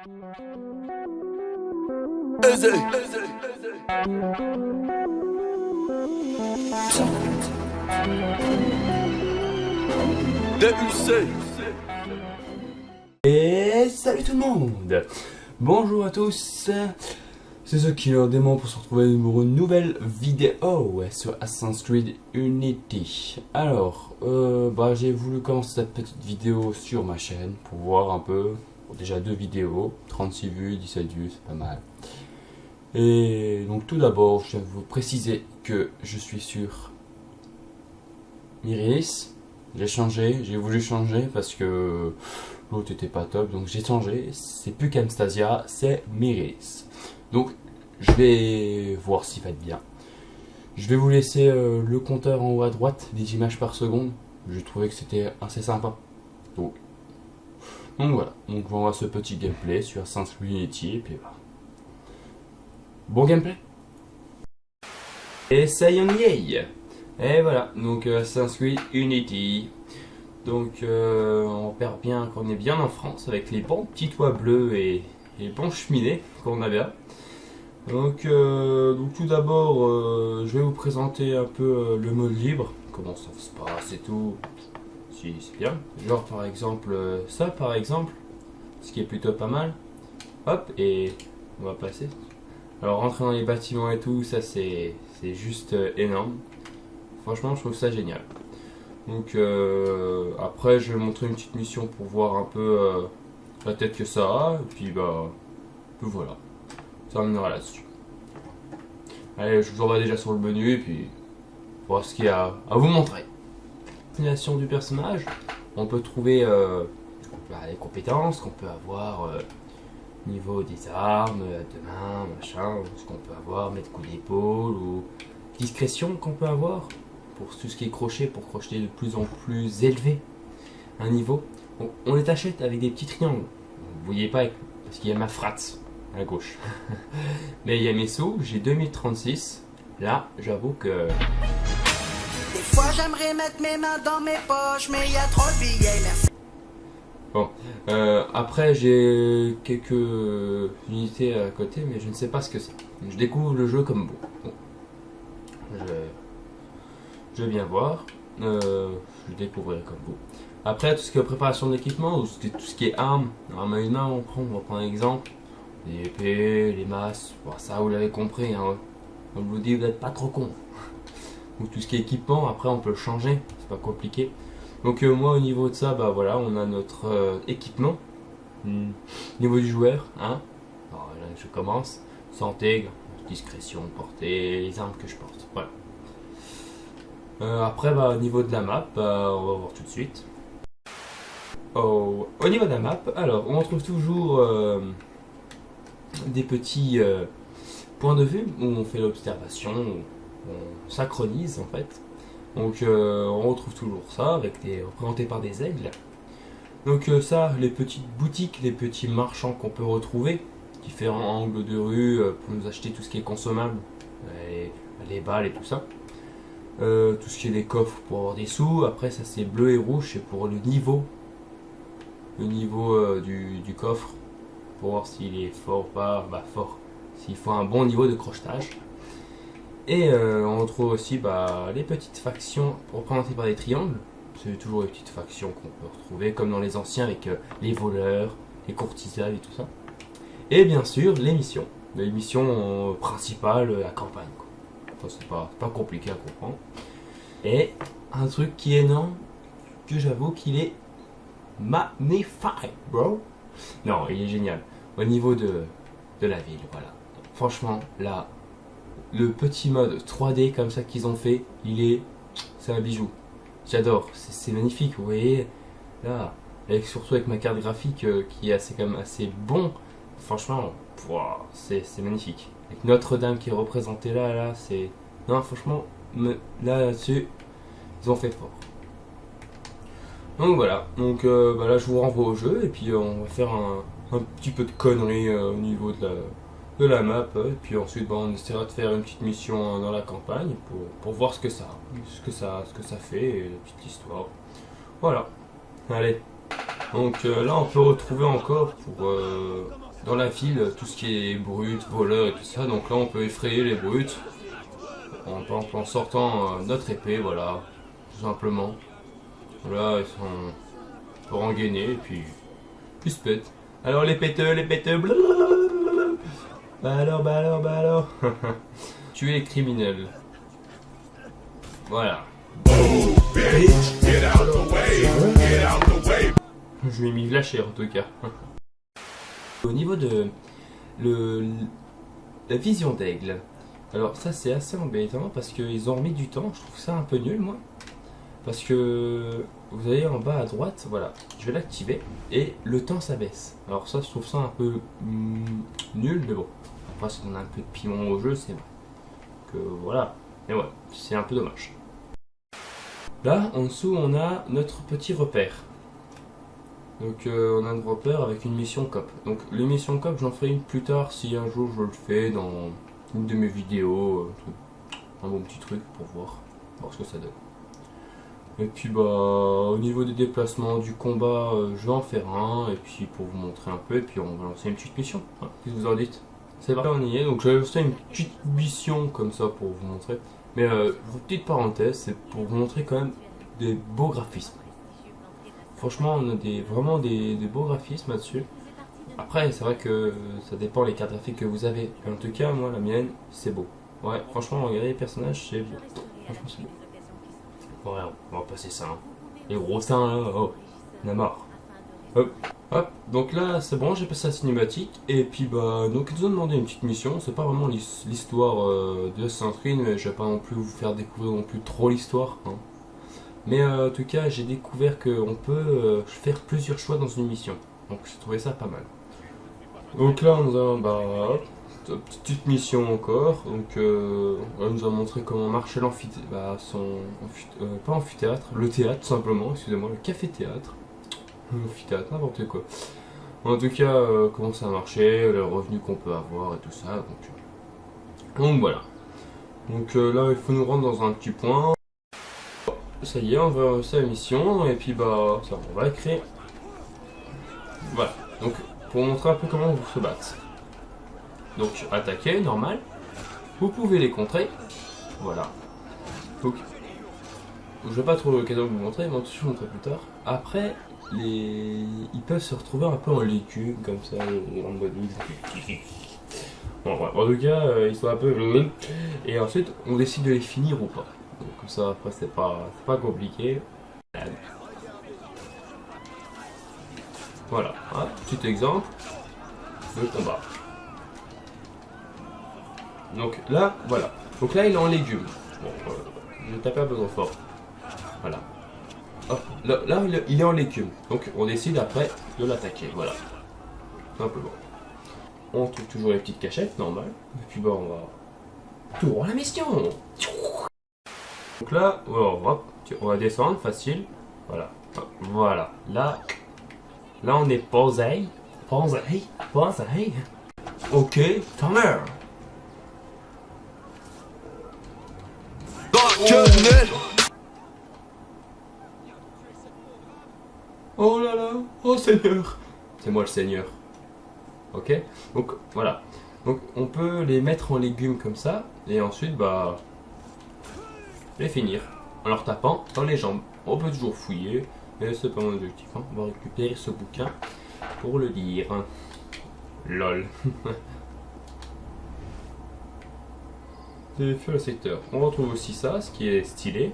Et salut tout le monde. Bonjour à tous. C'est The Killer Démon pour se retrouver pour une nouvelle vidéo sur Assassin's Creed Unity. Alors, j'ai voulu commencer cette petite vidéo sur ma chaîne pour voir un peu. Déjà 2 vidéos, 36 vues, 17 vues, c'est pas mal. Et donc tout d'abord, je vais vous préciser que je suis sur Myris. J'ai voulu changer parce que l'autre était pas top, donc j'ai changé. C'est plus Camstasia, c'est Myris. Donc je vais voir s'il va être bien. Je vais vous laisser le compteur en haut à droite des images par seconde. J'ai trouvé que c'était assez sympa. Donc voilà, donc on va voir ce petit gameplay sur Assassin's Creed Unity et puis voilà. Bon gameplay. Et ça y est. Et voilà, donc Assassin's Creed Unity. Donc on perd bien qu'on est bien en France avec les bons petits toits bleus et les bons cheminées qu'on a bien. Donc tout d'abord, je vais vous présenter un peu le mode libre, comment ça se passe et tout. Si c'est bien. Genre par exemple ça par exemple, ce qui est plutôt pas mal. Hop, et on va passer. Alors rentrer dans les bâtiments et tout, ça c'est juste énorme. Franchement je trouve ça génial. Donc après je vais montrer une petite mission pour voir un peu la tête que ça a. Et puis voilà. Ça terminera là-dessus. Allez, je vous envoie déjà sur le menu et puis voir ce qu'il y a à vous montrer. Destination du personnage, on peut trouver les compétences qu'on peut avoir au niveau des armes, de main, machin, ce qu'on peut avoir, mettre coup d'épaule ou discrétion qu'on peut avoir pour tout ce qui est crochet, pour crocheter de plus en plus élevé un niveau. On les achète avec des petits triangles. Vous voyez pas parce qu'il y a ma frate à gauche. Mais il y a mes sous, j'ai 2036. Là, j'avoue que des fois j'aimerais mettre mes mains dans mes poches, mais il y a trop de billets, merci. Bon, après j'ai quelques unités à côté, mais je ne sais pas ce que c'est. Je découvre le jeu comme vous. Bon. Je vais bien voir. Je découvrirai comme vous. Après, tout ce qui est préparation de l'équipement, ou tout ce qui est armes à une main, on va prendre un exemple. Les épées, les masses, bon, ça vous l'avez compris, hein. Comme je vous dis, vous n'êtes pas trop con. Donc tout ce qui est équipement, après on peut le changer, c'est pas compliqué. Donc moi au niveau de ça, voilà, on a notre équipement. Niveau du joueur, hein. Alors là je commence. Santé, discrétion, portée, les armes que je porte. Voilà. Après au niveau de la map, on va voir tout de suite. Au niveau de la map, alors on retrouve toujours des petits points de vue où on fait l'observation, où on synchronise en fait. Donc on retrouve toujours ça représenté par des aigles. Donc ça, les petites boutiques, les petits marchands qu'on peut retrouver, différents angles de rue pour nous acheter tout ce qui est consommable, les balles et tout ça. Tout ce qui est des coffres pour avoir des sous. Après ça c'est bleu et rouge, c'est pour le niveau du coffre, pour voir s'il est fort ou pas, fort, s'il faut un bon niveau de crochetage. Et on retrouve aussi les petites factions représentées par des triangles. C'est toujours les petites factions qu'on peut retrouver comme dans les anciens avec les voleurs, les courtisans et tout ça. Et bien sûr les missions principales, la campagne quoi. Enfin, c'est pas compliqué à comprendre. Et un truc qui est énorme, que j'avoue qu'il est magnifique, bro. Non, il est génial. Au niveau de la ville, voilà. Franchement, là, le petit mode 3D comme ça qu'ils ont fait, c'est un bijou. J'adore, c'est magnifique, vous voyez. Là, surtout avec ma carte graphique qui est quand même assez bon. Franchement, c'est magnifique. Avec Notre-Dame qui est représentée là, c'est... Non, franchement, là-dessus, ils ont fait fort. Donc voilà, donc là je vous renvoie au jeu et puis on va faire un petit peu de conneries au niveau de la map et puis ensuite on essaiera de faire une petite mission dans la campagne pour voir ce que ça fait et la petite histoire. Voilà, allez, donc là on peut retrouver encore pour dans la ville tout ce qui est brut, voleur et tout ça. Donc là on peut effrayer les brutes en sortant notre épée, voilà, tout simplement. Voilà, ils sont pour engainer et puis ils se pètent. Alors les péteux, blablabla. Bah alors. Tuer les criminels. Voilà. Je lui ai mis lâcher en tout cas. Au niveau de la vision d'aigle, alors ça c'est assez embêtant parce qu'ils ont remis du temps, je trouve ça un peu nul moi. Parce que vous allez en bas à droite, voilà, je vais l'activer et le temps s'abaisse. Alors ça je trouve ça un peu nul, mais bon, après si on a un peu de piment au jeu, c'est bon. Que voilà, mais ouais, c'est un peu dommage. Là en dessous on a notre petit repère. Donc on a un repère avec une mission COP. Donc les missions COP j'en ferai une plus tard si un jour je le fais dans une de mes vidéos, un bon petit truc pour voir ce que ça donne. Et puis bah au niveau des déplacements du combat je vais en faire un et puis pour vous montrer un peu et puis on va lancer une petite mission. Qu'est-ce que vous en dites? C'est parti, on y est. Donc je vais lancer une petite mission comme ça pour vous montrer. Mais petite parenthèse, c'est pour vous montrer quand même des beaux graphismes. Franchement, on a vraiment des beaux graphismes là-dessus. Après, c'est vrai que ça dépend les cartes graphiques que vous avez. En tout cas, moi, la mienne, c'est beau. Ouais, franchement, regardez les personnages, c'est beau. Franchement, c'est beau. Ouais, on va passer ça. Hein. Les gros seins, là, oh, on a marre. Hop, hop. Donc là, c'est bon, j'ai passé la cinématique. Et puis, bah, donc, ils nous ont demandé une petite mission. C'est pas vraiment l'histoire de Assassin's Creed, mais je vais pas non plus vous faire découvrir non plus trop l'histoire. Hein. Mais en tout cas, j'ai découvert qu'on peut faire plusieurs choix dans une mission. Donc j'ai trouvé ça pas mal. Donc là, on a petite mission encore. Donc on nous a montré comment marcher l'amphithéâtre. Pas amphithéâtre, le théâtre tout simplement, excusez-moi, le café-théâtre. Amphithéâtre, n'importe quoi. En tout cas, comment ça a marché, le revenu qu'on peut avoir et tout ça. Donc voilà. Donc là, il faut nous rendre dans un petit point. Ça y est, on va réussir la mission et puis bah ça, on va écrire. Voilà, donc pour montrer un peu comment vous se battre. Donc attaquer, normal. Vous pouvez les contrer. Voilà. Donc je vais pas trop l'occasion de vous montrer, mais je vous montrer plus tard. Après, ils peuvent se retrouver un peu en légumes comme ça, en mode bon, ouais. En tout cas, ils sont un peu. Et ensuite, on décide de les finir ou pas. Donc, comme ça, après, c'est pas compliqué. Voilà, hein, petit exemple de combat. Donc là, voilà. Donc là, il est en légumes. Bon, je vais taper un peu trop fort. Voilà. Hop, là, il est en légumes. Donc, on décide après de l'attaquer. Voilà. Simplement. On trouve toujours les petites cachettes, normal. Et puis, bah, on va. Tour la mission! Donc là, hop, on va descendre, facile. Voilà. Voilà. Là, on est posé. Ok, Tanner. Oh là là, oh Seigneur. C'est moi le Seigneur. Ok. Donc voilà. Donc on peut les mettre en légumes comme ça et ensuite bah les finir en leur tapant dans les jambes. On peut toujours fouiller, mais c'est pas mon objectif. Hein. On va récupérer ce bouquin pour le lire. LOL. J'ai fait le secteur. On retrouve aussi ça, ce qui est stylé.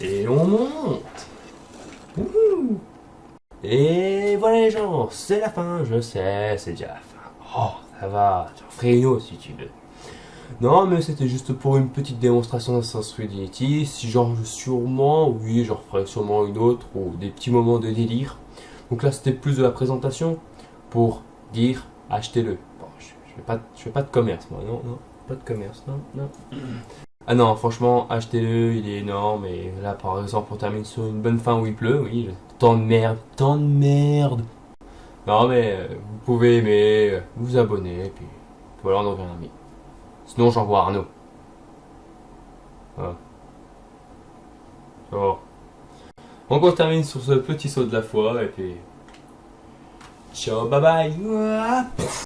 Et on monte. Wouhou. Et voilà les gens, c'est la fin. Je sais, c'est déjà la fin. Oh, ça va. J'en ferai une autre si tu veux. Non, mais c'était juste pour une petite démonstration d'Assassin's Creed Unity. Si j'en sûrement, oui, j'en ferai sûrement une autre ou des petits moments de délire. Donc là, c'était plus de la présentation pour dire achetez-le. Bon, je fais pas de commerce, moi. Non, pas de commerce, non. Ah non, franchement, achetez-le, il est énorme. Et là, par exemple, on termine sur une bonne fin où il pleut. Oui, tant de merde. Non, mais vous pouvez aimer, vous abonner, et puis voilà, on en vient un ami. Sinon, j'envoie Arnaud. Voilà. Ça va. Donc, on termine sur ce petit saut de la foi, et puis Ciao, bye bye.